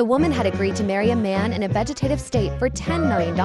The woman had agreed to marry a man in a vegetative state for $10 million.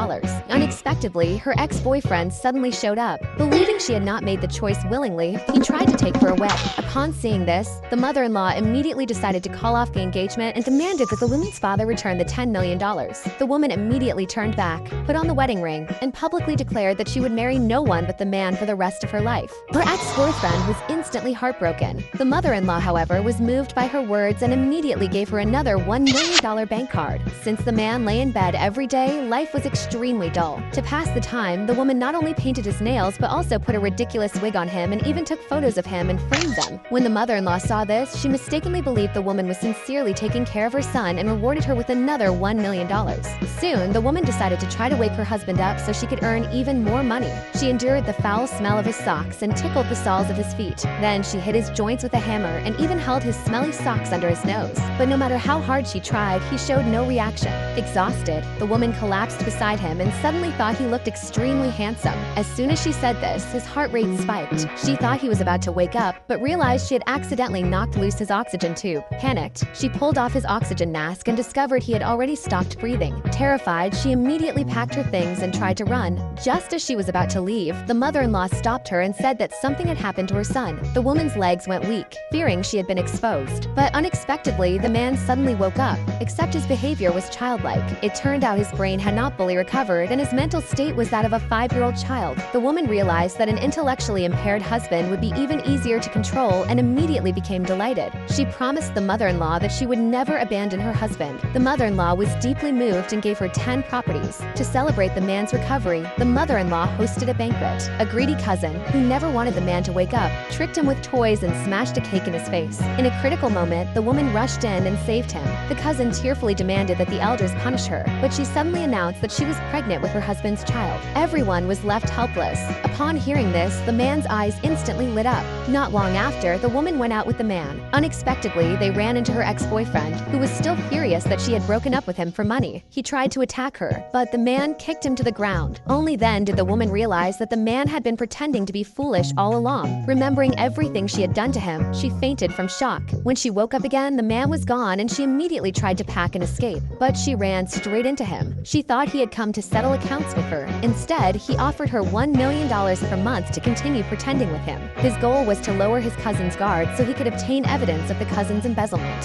Unexpectedly, her ex-boyfriend suddenly showed up. Believing she had not made the choice willingly, he tried to take her away. Upon seeing this, the mother-in-law immediately decided to call off the engagement and demanded that the woman's father return the $10 million. The woman immediately turned back, put on the wedding ring, and publicly declared that she would marry no one but the man for the rest of her life. Her ex-boyfriend was instantly heartbroken. The mother-in-law, however, was moved by her words and immediately gave her another $1 million bank card. Since the man lay in bed every day, life was extremely dull. To pass the time, the woman not only painted his nails but also put a ridiculous wig on him and even took photos of him and framed them. When the mother-in-law saw this, she mistakenly believed the woman was sincerely taking care of her son and rewarded her with another $1 million. Soon, the woman decided to try to wake her husband up so she could earn even more money. She endured the foul smell of his socks and tickled the soles of his feet. Then she hit his joints with a hammer and even held his smelly socks under his nose. But no matter how hard she tried, he showed no reaction. Exhausted, the woman collapsed beside him and suddenly thought he looked extremely handsome. As soon as she said this, his heart rate spiked. She thought he was about to wake up, but realized she had accidentally knocked loose his oxygen tube. Panicked, she pulled off his oxygen mask and discovered he had already stopped breathing. Terrified, she immediately packed her things and tried to run. Just as she was about to leave, the mother-in-law stopped her and said that something had happened to her son. The woman's legs went weak, fearing she had been exposed. But unexpectedly, the man suddenly woke up, except his behavior was childlike. It turned out his brain had not fully recovered and his mental state was that of a 5-year-old child. The woman realized that an intellectually impaired husband would be even easier to control and immediately became delighted. She promised the mother-in-law that she would never abandon her husband. The mother-in-law was deeply moved and gave her 10 properties. To celebrate the man's recovery, the mother-in-law hosted a banquet. A greedy cousin, who never wanted the man to wake up, tricked him with toys and smashed a cake in his face. In a critical moment, the woman rushed in and saved him. The cousin tearfully demanded that the elders punish her, but she suddenly announced that she was pregnant with her husband's child. Everyone was left helpless. Upon hearing this, the man's eyes instantly lit up. Not long after, the woman went out with the man. Unexpectedly, they ran into her ex-boyfriend, who was still furious that she had broken up with him for money. He tried to attack her, but the man kicked him to the ground. Only then did the woman realize that the man had been pretending to be foolish all along. Remembering everything she had done to him, she fainted from shock. When she woke up again, the man was gone and she immediately tried to pack and escape. But she ran straight into him. She thought he had come to settle accounts with her. Instead, he offered her $1 million per month to continue pretending with him. His goal was to lower his cousin's guard so he could obtain evidence of the cousin's embezzlement.